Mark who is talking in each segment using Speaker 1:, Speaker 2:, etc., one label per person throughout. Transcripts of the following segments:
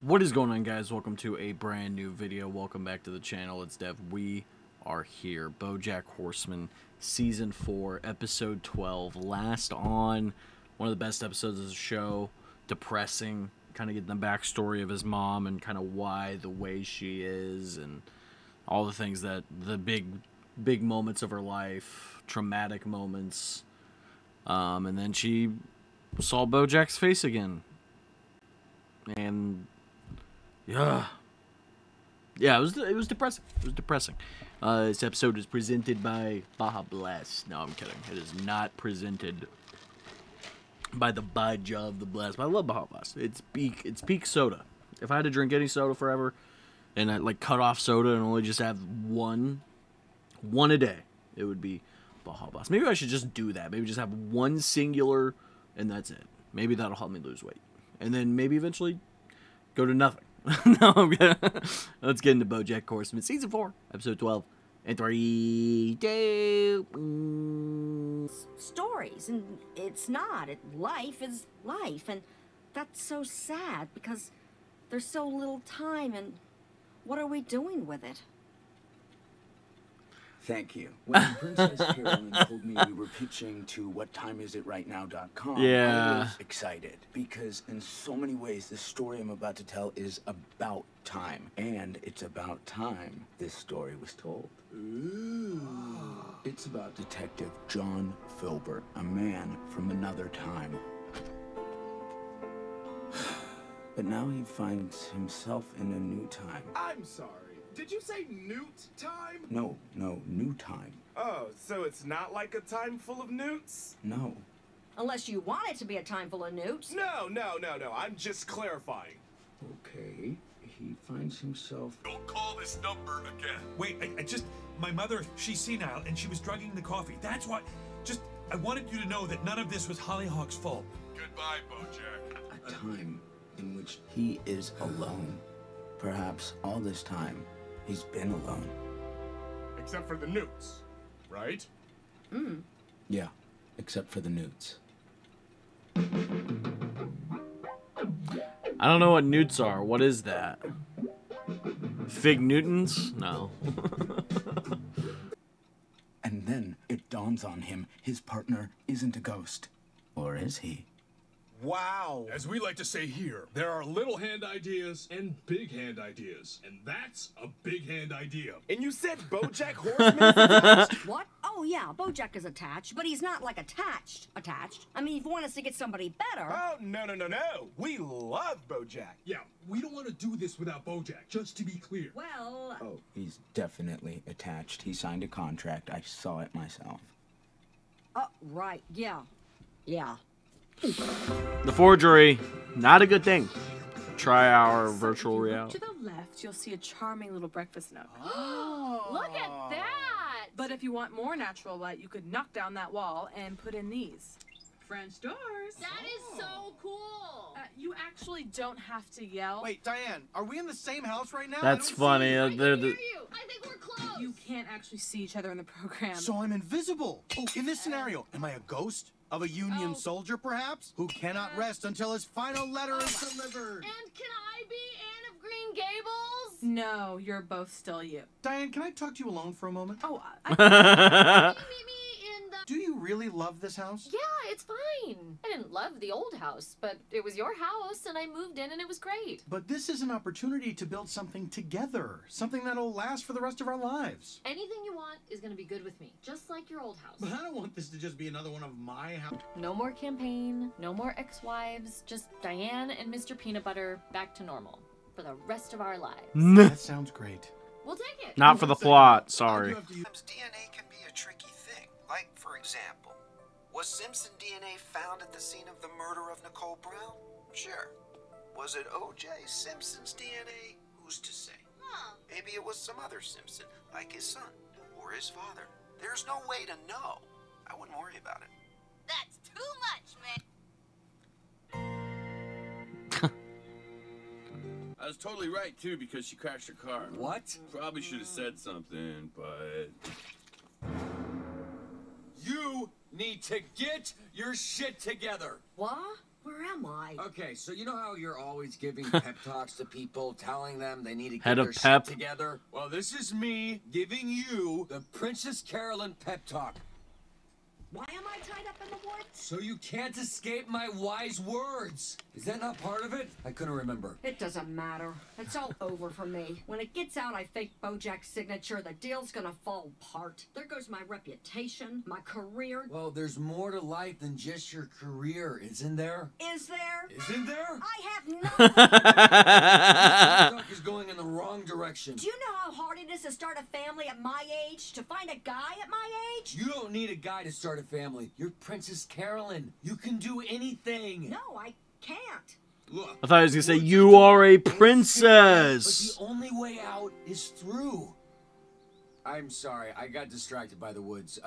Speaker 1: What is going on, guys? Welcome to a brand new video. Welcome back to the channel. It's Dev. We are here. BoJack Horseman season 4 episode 12, last on. One of the best episodes of the show. Depressing, kind of getting the backstory of his mom and kind of why the way she is and all the things that the big moments of her life, traumatic moments. And then she saw BoJack's face again, and yeah, it was depressing. It was depressing. This episode is presented by Baja Blast. No, I'm kidding. It is not presented by the Budge of the Blast. But I love Baja Blast. It's peak soda. If I had to drink any soda forever, and I like cut off soda and only just have one a day, it would be Baja Blast. Maybe I should just do that. Maybe just have one singular, and that's it. Maybe that'll help me lose weight, and then maybe eventually go to nothing. No, let's get into BoJack Horseman season 4, episode 12, and 3, 2.
Speaker 2: Stories, and it's not. Life is life, and that's so sad because there's so little time, and what are we doing with it?
Speaker 3: Thank you. When Princess Carolyn told me we were pitching to whattimeisightRightNow.com,
Speaker 1: Yeah.
Speaker 3: I was excited because in so many ways the story I'm about to tell is about time. And it's about time this story was told. Ooh. It's about Detective John Filbert, a man from another time. But now he finds himself in a new time.
Speaker 4: I'm sorry. Did you say newt time?
Speaker 3: No, new time.
Speaker 4: Oh, so it's not like a time full of newts?
Speaker 3: No.
Speaker 2: Unless you want it to be a time full of newts.
Speaker 4: No. I'm just clarifying.
Speaker 3: Okay, he finds himself...
Speaker 5: Don't call this number again. Wait, my mother, she's senile and she was drugging the coffee. That's why, I wanted you to know that none of this was Hollyhock's fault. Goodbye, BoJack.
Speaker 3: A time in which he is alone. Perhaps all this time, he's been alone.
Speaker 4: Except for the newts, right?
Speaker 3: Yeah, except for the newts.
Speaker 1: I don't know what newts are. What is that? Fig Newtons? No.
Speaker 3: And then it dawns on him his partner isn't a ghost. Or is he?
Speaker 4: Wow.
Speaker 5: As we like to say here, there are little hand ideas and big hand ideas. And that's a big hand idea.
Speaker 4: And you said BoJack Horseman?
Speaker 2: What? Oh, yeah, BoJack is attached, but he's not, like, attached. I mean, if you want us to get somebody better...
Speaker 4: Oh, no. We love BoJack.
Speaker 5: Yeah, we don't want to do this without BoJack, just to be clear.
Speaker 2: Well...
Speaker 3: Oh, he's definitely attached. He signed a contract. I saw it myself.
Speaker 2: Oh, right, yeah.
Speaker 1: The forgery, not a good thing. Try our virtual reality.
Speaker 6: To the left, you'll see a charming little breakfast nook.
Speaker 7: Look at that!
Speaker 6: But if you want more natural light, you could knock down that wall and put in these French doors.
Speaker 7: That is so cool!
Speaker 6: You actually don't have to yell.
Speaker 8: Wait, Diane, are we in the same house right now?
Speaker 1: That's funny.
Speaker 7: I
Speaker 1: They're
Speaker 7: can hear you! I think we're close!
Speaker 6: You can't actually see each other in the program.
Speaker 8: So I'm invisible. Oh, in this scenario, am I a ghost? Of a Union soldier, perhaps? Who cannot rest until his final letter is delivered.
Speaker 7: And can I be Anne of Green Gables?
Speaker 6: No, you're both still you.
Speaker 8: Diane, can I talk to you alone for a moment?
Speaker 6: Oh,
Speaker 7: Can you meet me in the...
Speaker 8: Do you really love this house?
Speaker 7: Yeah, it's fine. I didn't love the old house, but it was your house, and I moved in, and it was great.
Speaker 8: But this is an opportunity to build something together. Something that'll last for the rest of our lives.
Speaker 7: Anything you want is gonna be good with me, just like your old house.
Speaker 8: But I don't want this to just be another one of my house.
Speaker 7: No more campaign, no more ex-wives, just Diane and Mr. Peanut Butter back to normal for the rest of our lives.
Speaker 8: That sounds great.
Speaker 7: We'll take it.
Speaker 1: Not for the plot, sorry.
Speaker 9: Sometimes DNA can be a tricky thing. Like, for example, was Simpson DNA found at the scene of the murder of Nicole Brown? Sure. Was it O.J. Simpson's DNA? Who's to say? Maybe it was some other Simpson, like his son or his father. There's no way to know. I wouldn't worry about it.
Speaker 7: That's too much, man.
Speaker 10: I was totally right, too, because she crashed her car.
Speaker 8: What?
Speaker 10: Probably should have said something, but...
Speaker 5: You need to get your shit together.
Speaker 2: What? Where am am I?
Speaker 11: Okay, so you know how you're always giving pep talks to people, telling them they need to
Speaker 1: Head
Speaker 11: get
Speaker 1: of
Speaker 11: their
Speaker 1: pep.
Speaker 11: shit together? Well, this is me giving you the Princess Carolyn pep talk.
Speaker 2: Why am I tied up in the woods?
Speaker 11: So you can't escape my wise words. Is that not part of it? I couldn't remember.
Speaker 2: It doesn't matter. It's all over for me. When it gets out I fake BoJack's signature, the deal's gonna fall apart. There goes my reputation, my career.
Speaker 11: Well, there's more to life than just your career, isn't there?
Speaker 2: Is there?
Speaker 11: Isn't there?
Speaker 2: I have no...
Speaker 11: This is going in the wrong direction.
Speaker 2: Do you know how hard it is to start a family at my age? To find a guy at my age?
Speaker 11: You don't need a guy to start a family. You're Princess Carolyn. You can do anything.
Speaker 2: No, I can't.
Speaker 11: Look,
Speaker 1: I thought I was gonna say you are a princess.
Speaker 11: But the only way out is through. I'm sorry, I got distracted by the woods.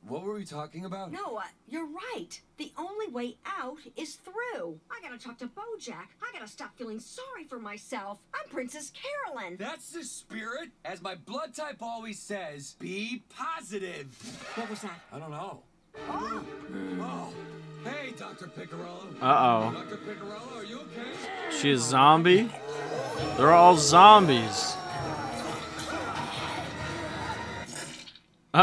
Speaker 11: What were we talking about?
Speaker 2: No, you're right. The only way out is through. I gotta talk to BoJack. I gotta stop feeling sorry for myself. I'm Princess Carolyn.
Speaker 11: That's the spirit. As my blood type always says, be positive.
Speaker 2: What was that?
Speaker 11: I don't know. Oh! Oh! Hey, Dr. Picarello.
Speaker 1: Uh-oh.
Speaker 11: Dr. Picarello, are you okay?
Speaker 1: She a zombie? They're all zombies.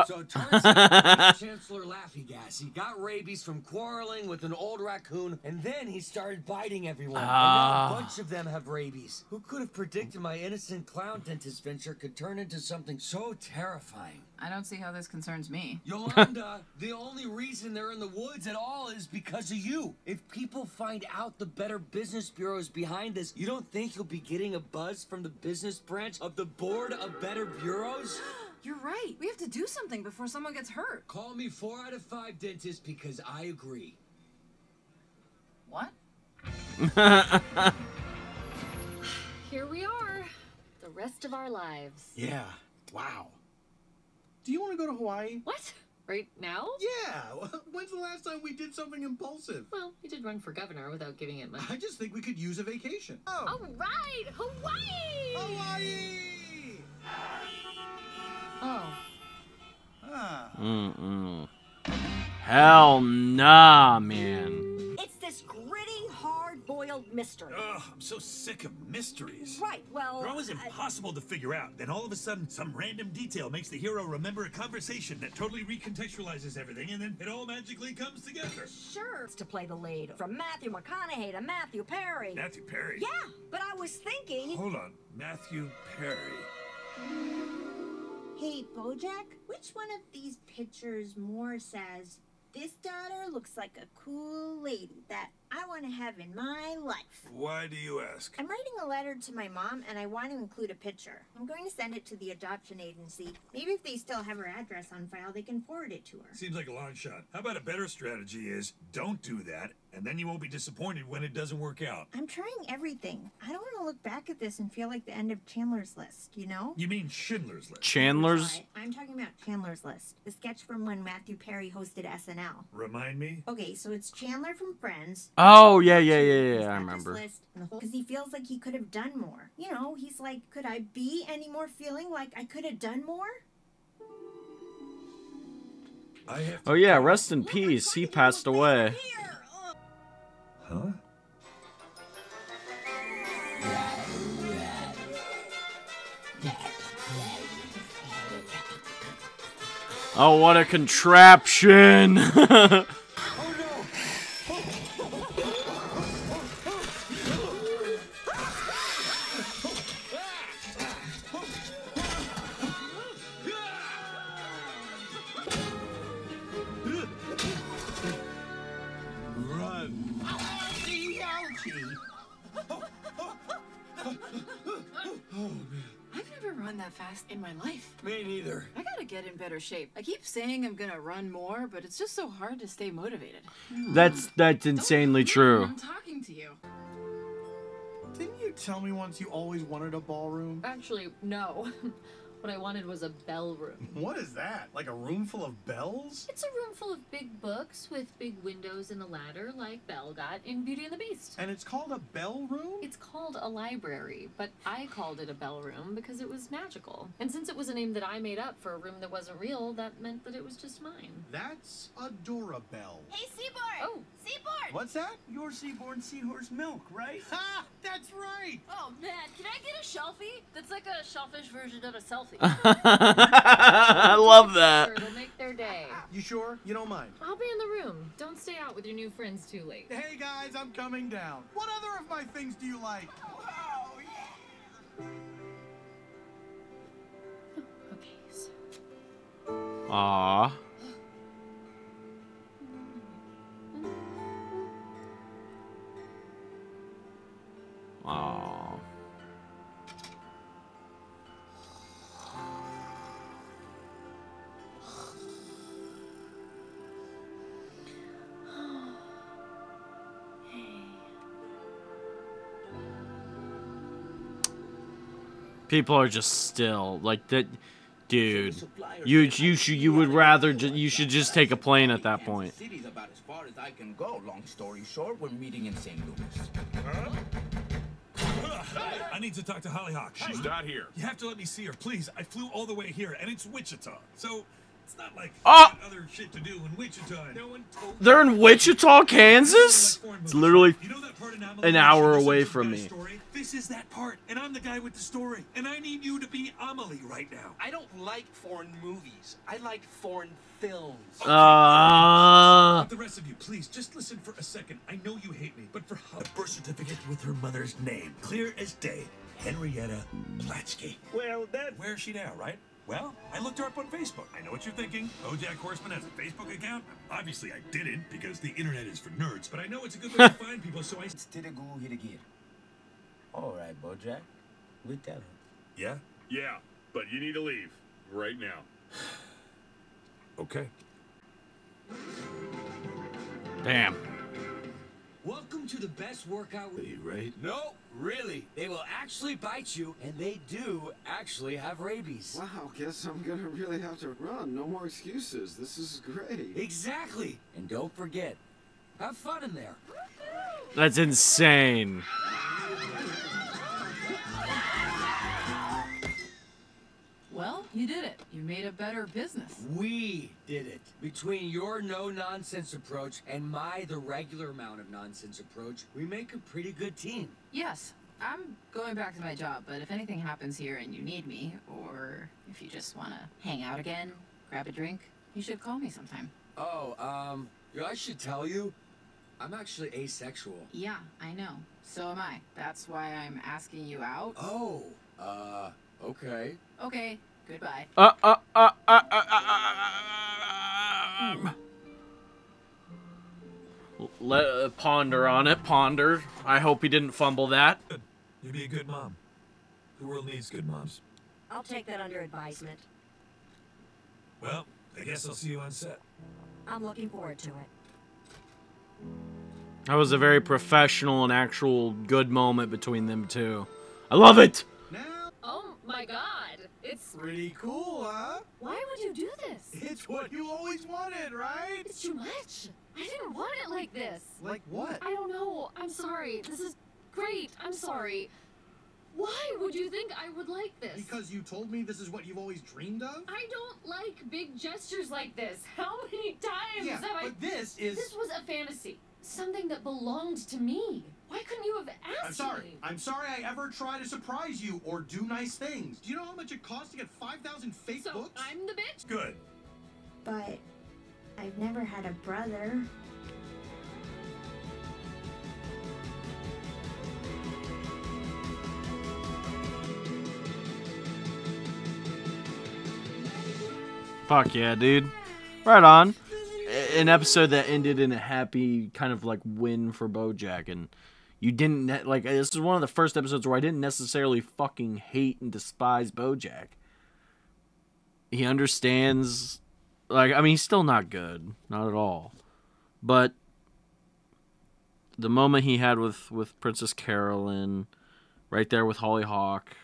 Speaker 11: So it turns out Chancellor Laffygas, he got rabies from quarreling with an old raccoon, and then he started biting everyone. And now a bunch of them have rabies. Who could have predicted my innocent clown dentist venture could turn into something so terrifying?
Speaker 6: I don't see how this concerns me.
Speaker 11: Yolanda, the only reason they're in the woods at all is because of you. If people find out the Better Business Bureau is behind this, you don't think you'll be getting a buzz from the business branch of the Board of Better Bureaus?
Speaker 6: You're right. We have to do something before someone gets hurt.
Speaker 11: Call me 4 out of 5 dentists because I agree.
Speaker 6: What?
Speaker 7: Here we are. The rest of our lives.
Speaker 8: Yeah. Wow. Do you want to go to Hawaii?
Speaker 7: What? Right now?
Speaker 8: Yeah. When's the last time we did something impulsive?
Speaker 7: Well, you did run for governor without giving it much.
Speaker 8: I just think we could use a vacation. Oh.
Speaker 7: All right, Hawaii!
Speaker 8: Hawaii!
Speaker 7: Oh.
Speaker 1: Mm-mm. Hell nah, man.
Speaker 2: It's this gritty, hard-boiled mystery.
Speaker 5: Ugh, I'm so sick of mysteries.
Speaker 2: Right, well...
Speaker 5: They're always impossible to figure out. Then all of a sudden, some random detail makes the hero remember a conversation that totally recontextualizes everything, and then it all magically comes together.
Speaker 2: Sure, it's to play the lead. From Matthew McConaughey to Matthew Perry.
Speaker 5: Matthew Perry?
Speaker 2: Yeah, but I was thinking...
Speaker 5: Hold on. Matthew Perry.
Speaker 12: Hey, BoJack, which one of these pictures more says, this daughter looks like a cool lady that I want to have in my life?
Speaker 5: Why do you ask?
Speaker 12: I'm writing a letter to my mom, and I want to include a picture. I'm going to send it to the adoption agency. Maybe if they still have her address on file, they can forward it to her.
Speaker 5: Seems like a long shot. How about a better strategy is don't do that, and then you won't be disappointed when it doesn't work out.
Speaker 12: I'm trying everything. I don't want to look back at this and feel like the end of Chandler's List, you know?
Speaker 5: You mean Schindler's List?
Speaker 1: Chandler's?
Speaker 12: I'm talking about Chandler's List, the sketch from when Matthew Perry hosted SNL.
Speaker 5: Remind me?
Speaker 12: Okay, so it's Chandler from Friends.
Speaker 1: Oh, yeah, I remember.
Speaker 12: Because he feels like he could have done more. You know, he's like, could I be any more feeling like I could have done more?
Speaker 1: Oh yeah, rest in peace. He passed away.
Speaker 5: Huh?
Speaker 1: Oh, what a contraption!
Speaker 6: I've never run that fast in my life.
Speaker 11: Me neither.
Speaker 6: I gotta get in better shape. I keep saying I'm gonna run more, but it's just so hard to stay motivated.
Speaker 1: That's insanely true.
Speaker 6: I'm talking to you.
Speaker 8: Didn't you tell me once you always wanted a ballroom?
Speaker 7: Actually, no. What I wanted was a bell room.
Speaker 8: What is that? Like a room full of bells?
Speaker 7: It's a room full of big books with big windows and a ladder like Belle got in Beauty and the Beast.
Speaker 8: And it's called a bell room?
Speaker 7: It's called a library, but I called it a bell room because it was magical. And since it was a name that I made up for a room that wasn't real, that meant that it was just mine.
Speaker 8: That's Adorabelle.
Speaker 12: Hey, Seaboard!
Speaker 7: Oh.
Speaker 12: Seaboard!
Speaker 8: What's that?
Speaker 3: You're Seaborn Seahorse Milk, right?
Speaker 8: Ha! That's right!
Speaker 7: Oh man, can I get a shelfie? That's like a shellfish version of a selfie.
Speaker 1: I love that.
Speaker 7: It'll make their day.
Speaker 8: You sure? You don't mind?
Speaker 7: I'll be in the room. Don't stay out with your new friends too late.
Speaker 8: Hey guys, I'm coming down. What other of my things do you like?
Speaker 7: Okay, so...
Speaker 1: Aww. Aww. People are just still like that, dude. You would rather you should just take a plane at that point.
Speaker 3: City's about as far as I can go. Long story short, we're meeting in St. Louis.
Speaker 5: I need to talk to Hollyhock.
Speaker 10: She's not here.
Speaker 5: You have to let me see her, please. I flew all the way here, and it's Wichita. So, it's not like
Speaker 1: Oh!
Speaker 5: I got other shit to do in Wichita. No one told me.
Speaker 1: They're in Wichita, Kansas? It's literally
Speaker 5: You know that part in Amelie
Speaker 1: an
Speaker 5: where
Speaker 1: hour
Speaker 5: she listens
Speaker 1: away
Speaker 5: to
Speaker 1: from
Speaker 5: the guy's
Speaker 1: me.
Speaker 5: story? This is that part, and I'm the guy with the story. And I need you to be Amelie right now.
Speaker 3: I don't like foreign movies. I like foreign films.
Speaker 5: But the rest of you, please, just listen for a second. I know you hate me, but for a birth certificate with her mother's name, clear as day, Henrietta Platsky.
Speaker 4: Well, that...
Speaker 5: Where is she now, right? Well, I looked her up on Facebook. I know what you're thinking. BoJack Horseman has a Facebook account. Obviously, I didn't, because the internet is for nerds, but I know it's a good way to find people, so I...
Speaker 3: All right, BoJack. We tell her.
Speaker 5: Yeah?
Speaker 10: Yeah, but you need to leave right now.
Speaker 5: Okay.
Speaker 1: Damn.
Speaker 11: Welcome to the best workout.
Speaker 5: Right?
Speaker 11: No, really. They will actually bite you, and they do actually have rabies.
Speaker 13: Wow, guess I'm gonna really have to run. No more excuses. This is great.
Speaker 11: Exactly. And don't forget, have fun in there.
Speaker 1: That's insane.
Speaker 6: Well, you did it. You made a better business.
Speaker 11: We did it. Between your no-nonsense approach and the regular amount of nonsense approach, we make a pretty good team.
Speaker 6: Yes, I'm going back to my job, but if anything happens here and you need me, or if you just want to hang out again, grab a drink, you should call me sometime.
Speaker 11: Oh, I should tell you, I'm actually asexual.
Speaker 6: Yeah, I know. So am I. That's why I'm asking you out.
Speaker 11: Oh, okay.
Speaker 6: Okay, goodbye.
Speaker 1: Let ponder on it. Ponder. I hope he didn't fumble that.
Speaker 5: Good. You'd be a good mom. The world needs good moms.
Speaker 2: I'll take that under advisement.
Speaker 5: Well, I guess I'll see you on set.
Speaker 2: I'm looking forward to it.
Speaker 1: That was a very professional and actual good moment between them two. I love it!
Speaker 7: Oh my god. It's
Speaker 8: Pretty cool, huh?
Speaker 7: Why would you do this?
Speaker 8: It's what you always wanted, right?
Speaker 7: It's too much. I didn't want it like this.
Speaker 8: Like what?
Speaker 7: I don't know. I'm sorry. This is great. I'm sorry. Why would you think I would like this?
Speaker 8: Because you told me this is what you've always dreamed of?
Speaker 7: I don't like big gestures like this. How many times
Speaker 8: Yeah,
Speaker 7: have I...
Speaker 8: but this is...
Speaker 7: This was a fantasy. Something that belonged to me. Why couldn't you have asked
Speaker 8: I'm sorry.
Speaker 7: me?
Speaker 8: I'm sorry I ever try to surprise you or do nice things. Do you know how much it costs to get 5,000 fake
Speaker 7: So
Speaker 8: books?
Speaker 7: I'm the bitch?
Speaker 5: Good.
Speaker 12: But I've never had a brother.
Speaker 1: Fuck yeah, dude. Right on. An episode that ended in a happy kind of like win for BoJack, and you didn't like. This is one of the first episodes where I didn't necessarily fucking hate and despise BoJack. He understands, like, I mean, he's still not good, not at all, but the moment he had with Princess Carolyn, right there with Hollyhock,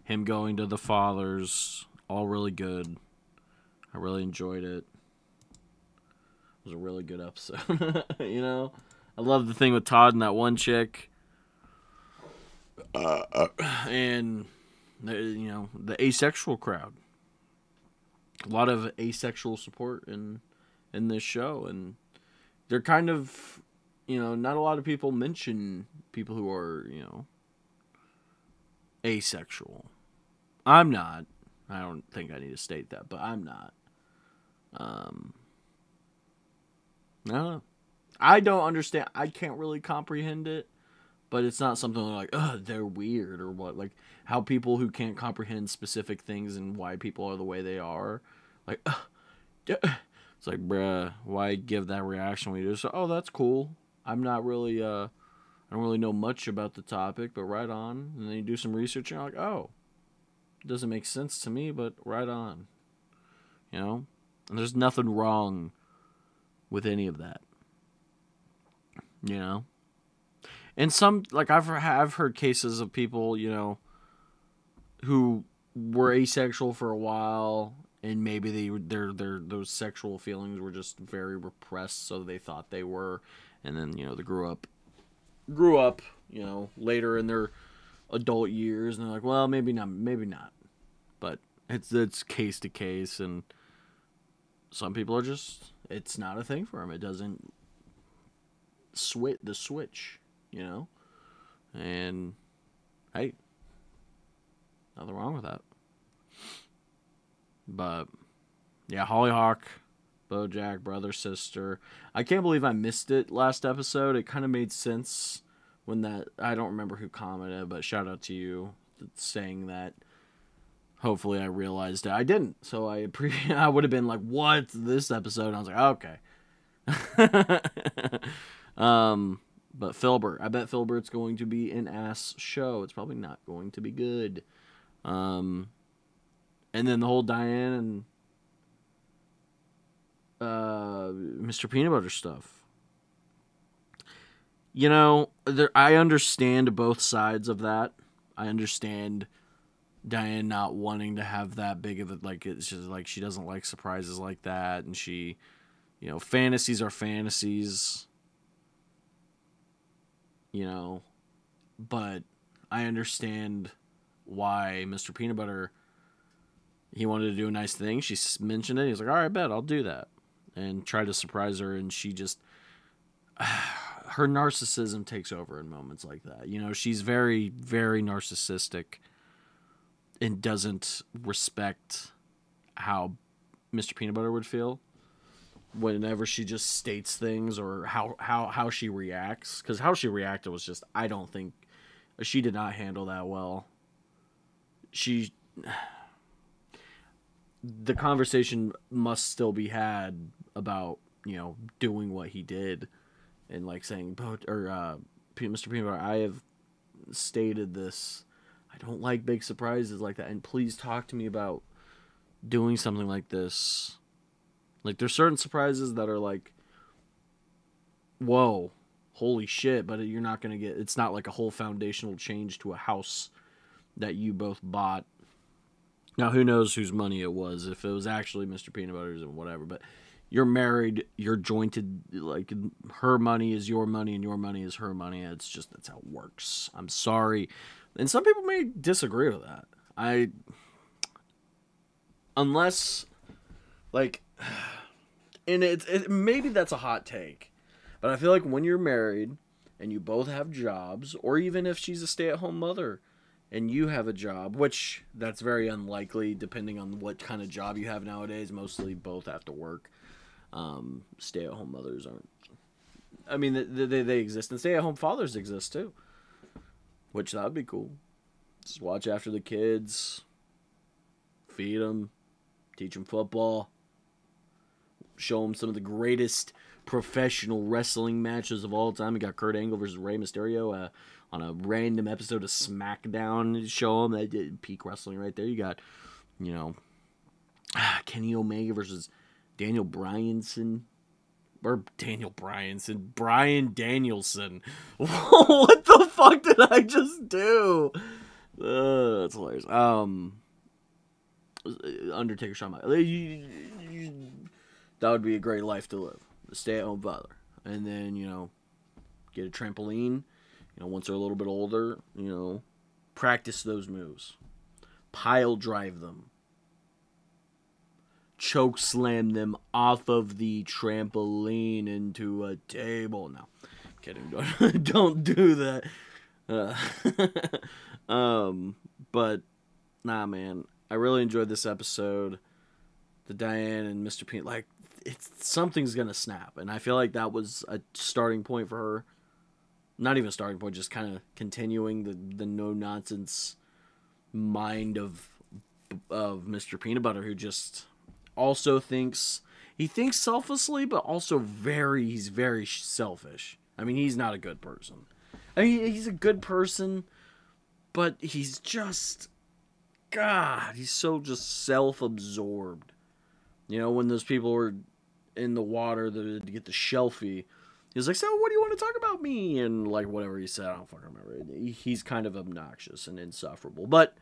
Speaker 1: him going to the fathers, all really good. I really enjoyed it. It was a really good episode. You know? I love the thing with Todd and that one chick. And, you know, the asexual crowd. A lot of asexual support in this show. And they're kind of, you know, not a lot of people mention people who are, you know, asexual. I'm not. I don't think I need to state that, but I'm not. I don't know. I don't understand. I can't really comprehend it, but it's not something like, they're weird or what. Like, how people who can't comprehend specific things and why people are the way they are, like, it's like, bruh, why give that reaction when you just, oh, that's cool. I'm not really, I don't really know much about the topic, but right on. And then you do some research and you're like, oh, it doesn't make sense to me, but right on. You know? And there's nothing wrong with any of that. You know? And some, like, I've heard cases of people, you know, who were asexual for a while, and maybe their those sexual feelings were just very repressed, so they thought they were, and then, you know, they grew up, you know, later in their adult years, and they're like, well, maybe not, but it's case to case, and some people are just, it's not a thing for them. It doesn't switch, you know, and hey, nothing wrong with that. But yeah, Hollyhock, BoJack, brother, sister. I can't believe I missed it last episode. It kind of made sense when that, I don't remember who commented, but shout out to you saying that. Hopefully I realized it. I didn't, so I would have been like, what, this episode? And I was like, okay. But Filbert, I bet Filbert's going to be an ass show. It's probably not going to be good. And then the whole Diane and Mr. Peanut Butter stuff. You know, I understand both sides of that. I understand Diane not wanting to have that big of a, like, it's just like she doesn't like surprises like that, and she, you know, fantasies are fantasies, you know, but I understand why Mr. Peanut Butter, he wanted to do a nice thing. She mentioned it. He's like, all right, bet I'll do that, and try to surprise her, and she just, her narcissism takes over in moments like that. You know, she's very, very narcissistic and doesn't respect how Mr. Peanut Butter would feel whenever she just states things, or how she reacts. Because how she reacted was just, I don't think, she did not handle that well. The conversation must still be had about, you know, doing what he did, and like saying, Mr. Peanut Butter, I have stated this. I don't like big surprises like that, and please talk to me about doing something like this. Like, there's certain surprises that are like, whoa, holy shit, but you're not going to get, it's not like a whole foundational change to a house that you both bought. Now, who knows whose money it was, if it was actually Mr. Peanut Butter's and whatever, but you're married, you're jointed, like, her money is your money and your money is her money. It's just, that's how it works. I'm sorry. And some people may disagree with that. Unless, like, and maybe that's a hot take, but I feel like when you're married and you both have jobs, or even if she's a stay-at-home mother and you have a job, which that's very unlikely depending on what kind of job you have nowadays. Mostly both have to work. Stay-at-home mothers aren't. I mean, they exist, and stay-at-home fathers exist too. Which, that would be cool. Just watch after the kids. Feed them. Teach them football. Show them some of the greatest professional wrestling matches of all time. We got Kurt Angle versus Rey Mysterio on a random episode of SmackDown. Show them that did peak wrestling right there. You got, you know, Kenny Omega versus Daniel Bryanson. Or Daniel Bryanson. Bryan Danielson. What the fuck did I just do? That's hilarious. Undertaker Shawn Michaels. That would be a great life to live. A stay-at-home father. And then, get a trampoline. Once they're a little bit older, practice those moves. Pile drive them. Choke slam them off of the trampoline into a table. No, kidding. Don't do that. But nah, man. I really enjoyed this episode. The Diane and Mr. Peanut, like, something's gonna snap, and I feel like that was a starting point for her. Not even a starting point, just kind of continuing the no nonsense mind of Mr. Peanut Butter, who just also thinks selflessly, but also he's very selfish. I mean, he's not a good person. I mean, he's a good person, but he's just, God, he's so just self-absorbed. When those people were in the water to get the shelfie, he was like, so what do you want to talk about me? And like whatever he said, I don't fucking remember. He's kind of obnoxious and insufferable, but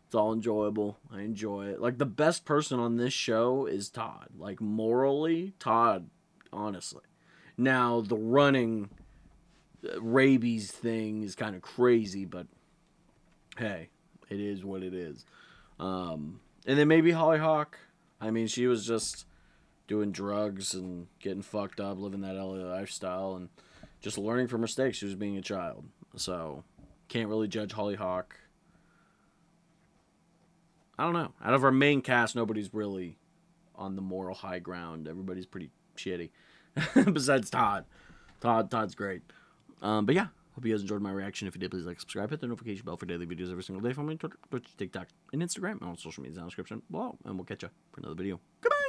Speaker 1: it's all enjoyable. I enjoy it. Like, the best person on this show is Todd. Like, morally, Todd, honestly. Now, the running rabies thing is kind of crazy, but hey, it is what it is. And then maybe Hollyhock. I mean, she was just doing drugs and getting fucked up, living that LA lifestyle, and just learning from mistakes. She was being a child. So, can't really judge Hollyhock. I don't know. Out of our main cast, nobody's really on the moral high ground. Everybody's pretty shitty. Besides Todd. Todd's great. But yeah, hope you guys enjoyed my reaction. If you did, please like, subscribe, hit the notification bell for daily videos every single day. Follow me on Twitter, Twitch, TikTok, and Instagram, and all social media in the description below. And we'll catch you for another video. Goodbye!